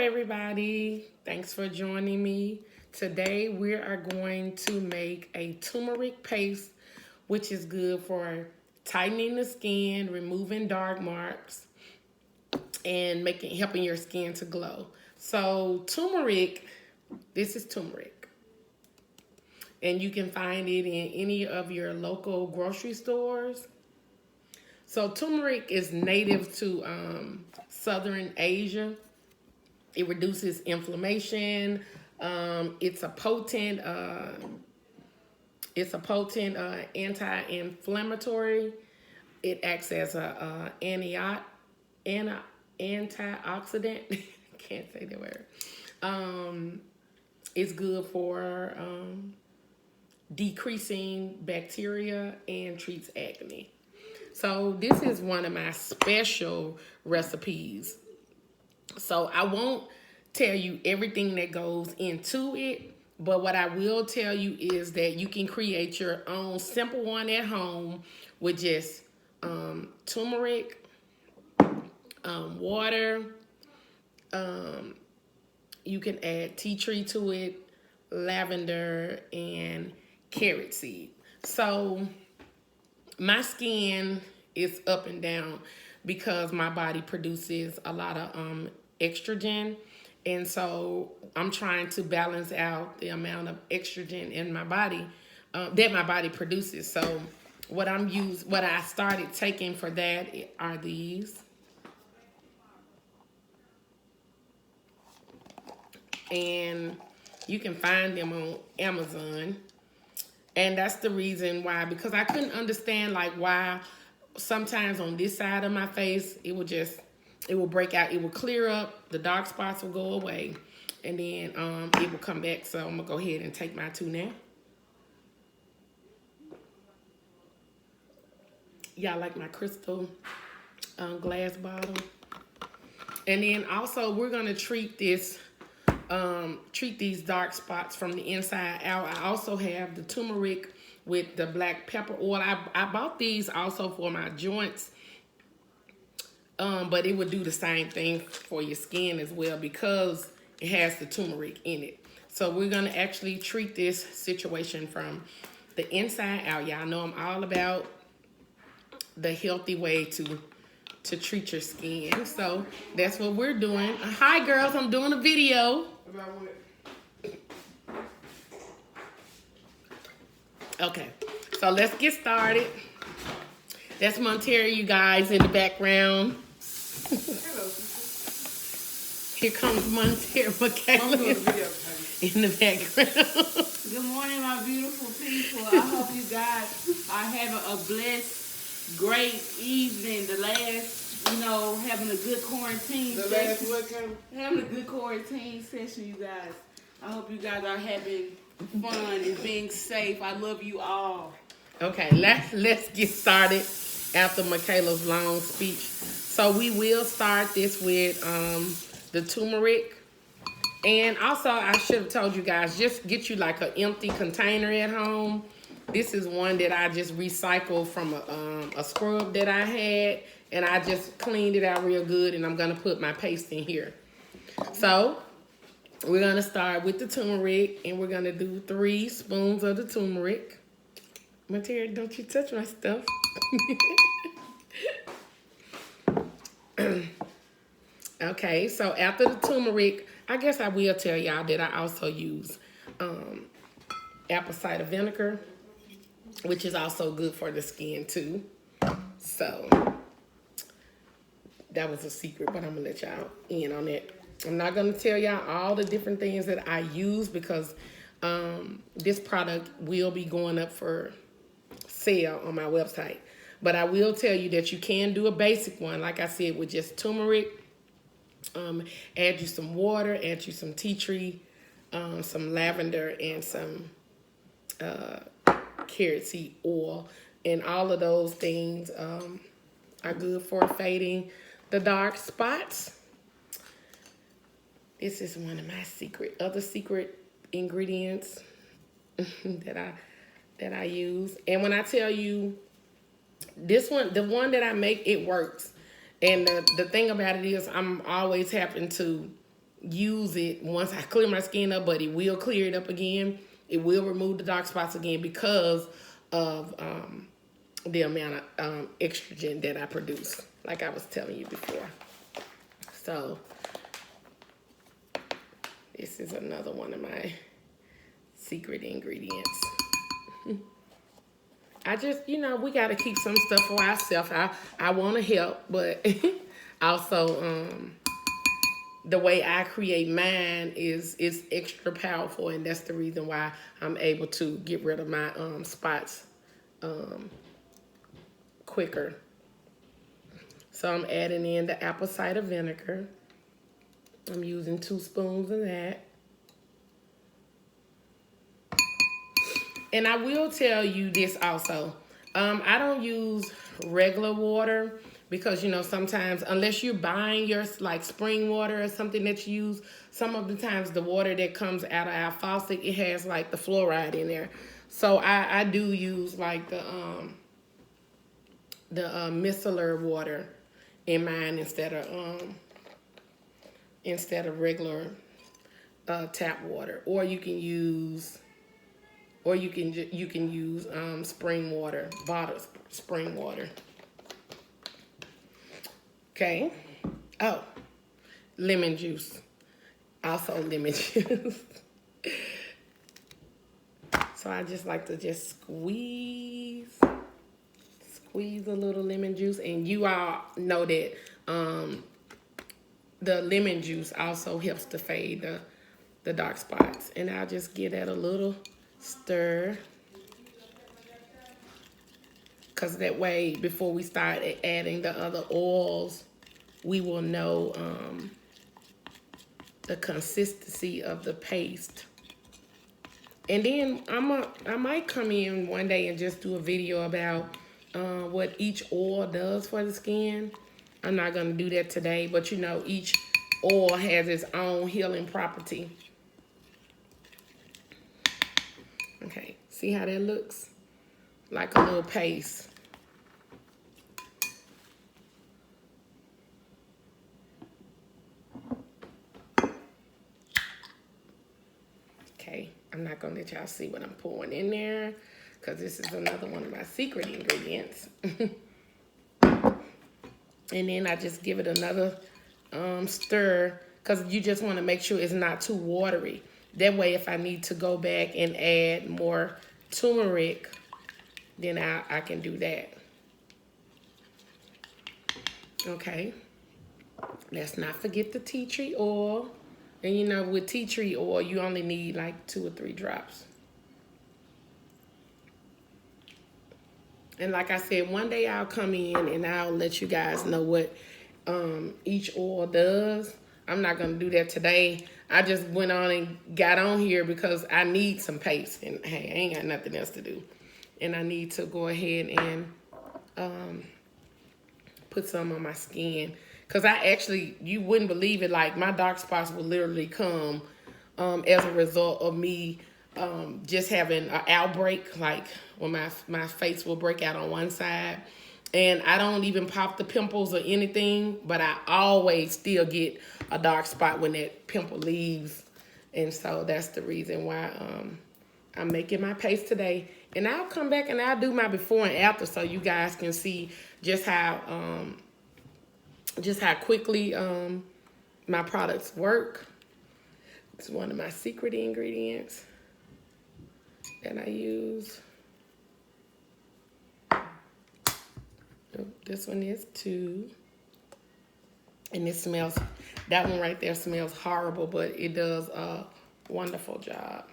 everybody. Thanks for joining me. Today we are going to make a turmeric paste, which is good for tightening the skin, removing dark marks, and helping your skin to glow. So turmeric, this is turmeric. And you can find it in any of your local grocery stores. So turmeric is native to Southern Asia. It reduces inflammation. It's a potent anti-inflammatory. It acts as a antioxidant. Can't say the word. It's good for decreasing bacteria and treats acne. So this is one of my special recipes. So I won't tell you everything that goes into it, but what I will tell you is that you can create your own simple one at home with just turmeric, water. You can add tea tree to it, lavender, and carrot seed. So my skin is up and down because my body produces a lot of estrogen, and so I'm trying to balance out the amount of estrogen in my body that my body produces. So what I started taking for that are these, and you can find them on Amazon. And that's the reason why, because I couldn't understand like why sometimes on this side of my face it will break out, it will clear up, the dark spots will go away, and then it will come back. So I'm gonna go ahead and take my two now. Y'all like my crystal glass bottle. And then also we're gonna treat these dark spots from the inside out. I also have the turmeric with the black pepper oil. I bought these also for my joints, but it would do the same thing for your skin as well because it has the turmeric in it. So we're gonna actually treat this situation from the inside out. Y'all know I'm all about the healthy way to treat your skin. So that's what we're doing. Hi girls, I'm doing a video. Okay, so let's get started. That's Montero, you guys, in the background. Here comes Montero Michaela in the background. Good morning, my beautiful people. I hope you guys are having a blessed, great evening. The last, having a good quarantine session. Last what, Kevin? Having a good quarantine session, you guys. I hope you guys are having fun and being safe. I love you all. Okay, let's get started after Michaela's long speech. So we will start this with the turmeric. And also, I should have told you guys, just get you like an empty container at home. This is one that I just recycled from a scrub that I had, and I just cleaned it out real good, and I'm gonna put my paste in here. So we're gonna start with the turmeric, and we're gonna do 3 spoons of the turmeric. Materia, don't you touch my stuff. Okay, so after the turmeric, I guess I will tell y'all that I also use apple cider vinegar, which is also good for the skin too. So that was a secret, but I'm gonna let y'all in on it. I'm not gonna tell y'all all the different things that I use because this product will be going up for sale on my website. But I will tell you that you can do a basic one, like I said, with just turmeric. Add you some water, add you some tea tree, some lavender, and some carrot seed oil. And all of those things are good for fading the dark spots. This is one of my other secret ingredients that I use. And when I tell you this one, the one that I make, it works. And the thing about it is I'm always having to use it once I clear my skin up, but it will clear it up again. It will remove the dark spots again because of the amount of estrogen that I produce, like I was telling you before. So this is another one of my secret ingredients. I just, we got to keep some stuff for ourselves. I want to help, but also the way I create mine is extra powerful, and that's the reason why I'm able to get rid of my spots quicker. So I'm adding in the apple cider vinegar. I'm using 2 spoons of that. And I will tell you this also. I don't use regular water because, sometimes unless you're buying your like spring water or something that you use, some of the times the water that comes out of our faucet, it has like the fluoride in there. So I do use like the micellar water in mine instead of regular tap water, or you can use spring water, bottled spring water. Okay. Oh, lemon juice. Also lemon juice. So I just like to just squeeze a little lemon juice, and you all know that the lemon juice also helps to fade the dark spots. And I'll just give that a little stir, because that way before we start adding the other oils, we will know the consistency of the paste. And then I might come in one day and just do a video about what each oil does for the skin. I'm not gonna do that today, but each oil has its own healing property. Okay, see how that looks? Like a little paste. Okay, I'm not gonna let y'all see what I'm pouring in there because this is another one of my secret ingredients. And then I just give it another stir, because you just want to make sure it's not too watery. That way, if I need to go back and add more turmeric, then I can do that. Okay. Let's not forget the tea tree oil. And with tea tree oil, you only need like 2 or 3 drops. And like I said, one day I'll come in and I'll let you guys know what each oil does. I'm not going to do that today. I just went on and got on here because I need some paste. And hey, I ain't got nothing else to do. And I need to go ahead and put some on my skin. Because you wouldn't believe it, like my dark spots will literally come as a result of me just having an outbreak, like when my face will break out on one side. And I don't even pop the pimples or anything, but I always still get a dark spot when that pimple leaves. And so that's the reason why I'm making my paste today. And I'll come back and I'll do my before and after so you guys can see just how quickly my products work. It's one of my secret ingredients that I use. This one is 2. And that one right there smells horrible, but it does a wonderful job.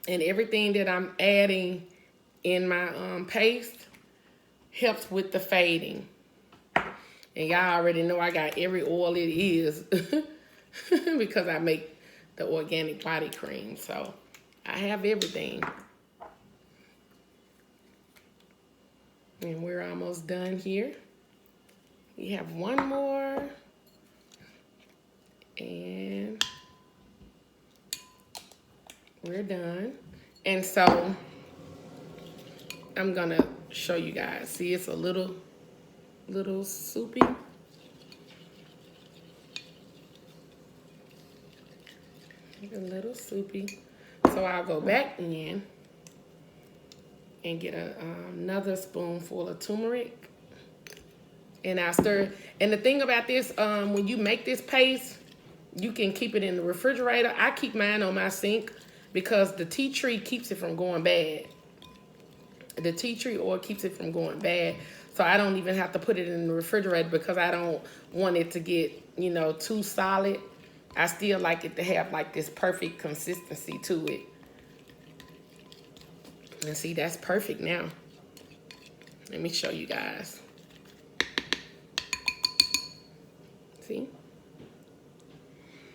And everything that I'm adding in my paste helps with the fading. And y'all already know I got every oil it is because I make the organic body cream. So I have everything. And we're almost done here. We have one more. And And we're done. And so I'm gonna show you guys. See, it's a little soupy. A little soupy. So I'll go back in and get another spoonful of turmeric. And I stir. And the thing about this, when you make this paste, you can keep it in the refrigerator. I keep mine on my sink because the tea tree keeps it from going bad. The tea tree oil keeps it from going bad. So I don't even have to put it in the refrigerator because I don't want it to get, you know, too solid. I still like it to have like this perfect consistency to it. And see, that's perfect now. Let me show you guys. See?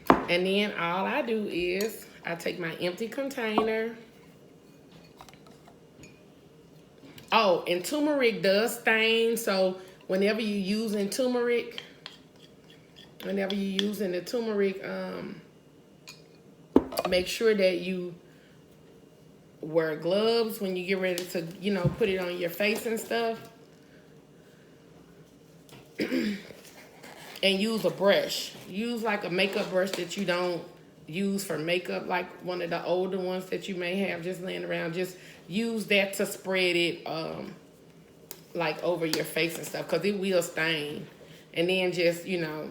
And then all I do is I take my empty container. Oh, and turmeric does stain, so whenever you're using turmeric, make sure that you wear gloves when you get ready to, you know, put it on your face and stuff. And use a brush. Use like a makeup brush that you don't use for makeup, like one of the older ones that you may have just laying around. Just use that to spread it like over your face and stuff, because it will stain. And then just, you know,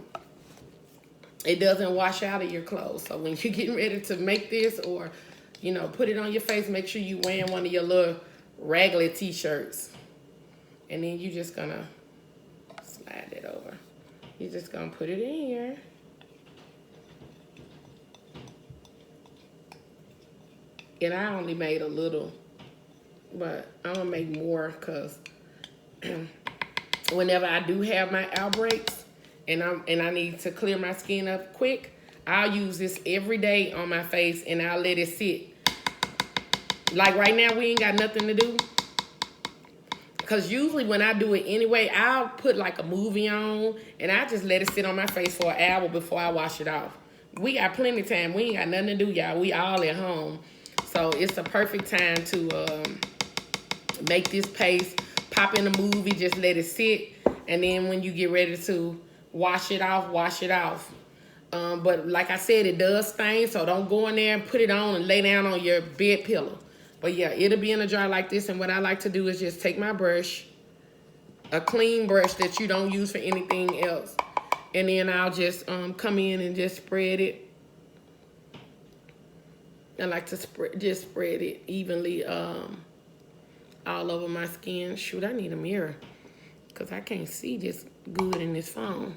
it doesn't wash out of your clothes. So when you're getting ready to make this or, you know, put it on your face, make sure you're wearing one of your little raglan t-shirts. And then you're just gonna slide it over. You're just gonna put it in here. And I only made a little, but I'm gonna make more because whenever I do have my outbreaks and I need to clear my skin up quick, I'll use this every day on my face and I'll let it sit. Like right now, we ain't got nothing to do. Because usually when I do it anyway, I'll put like a movie on and I just let it sit on my face for an hour before I wash it off. We got plenty of time. We ain't got nothing to do, y'all. We all at home. So it's the perfect time to make this paste. Pop in a movie, just let it sit. And then when you get ready to wash it off, wash it off. But like I said, it does stain, so don't go in there and put it on and lay down on your bed pillow. But yeah, it'll be in a jar like this, and what I like to do is just take my brush, a clean brush that you don't use for anything else, and then I'll just come in and just spread it. I like to just spread it evenly all over my skin. Shoot, I need a mirror because I can't see this good in this phone.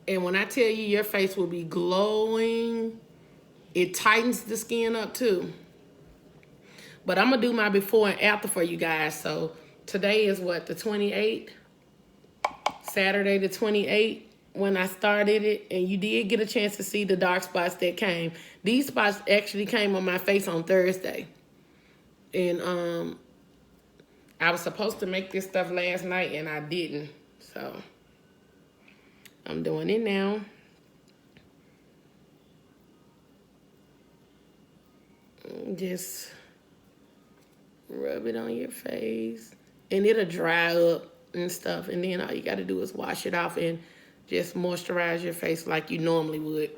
And when I tell you your face will be glowing, it tightens the skin up too. But I'm going to do my before and after for you guys. So today is what, the 28th? Saturday the 28th when I started it. And you did get a chance to see the dark spots that came. These spots actually came on my face on Thursday. And I was supposed to make this stuff last night and I didn't. So I'm doing it now. Just rub it on your face. And it'll dry up and stuff. And then all you got to do is wash it off and just moisturize your face like you normally would.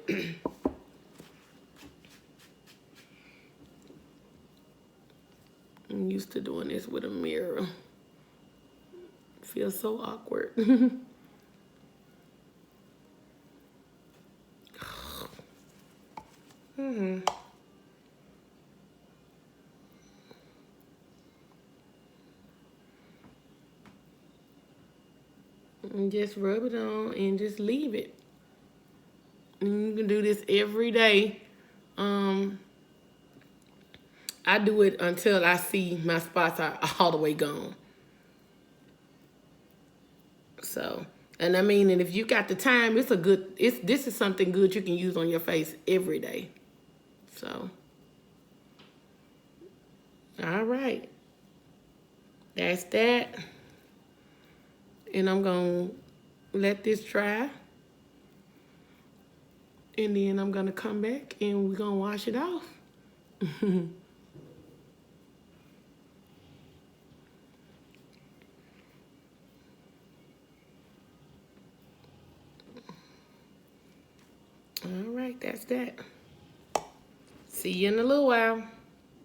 I'm used to doing this with a mirror. Feels so awkward. And just rub it on and just leave it. And you can do this every day. I do it until I see my spots are all the way gone. So, and I mean, and if you got the time, this is something good you can use on your face every day. So, all right. That's that. And I'm going to let this dry. And then I'm going to come back and we're going to wash it off. All right, that's that. See you in a little while.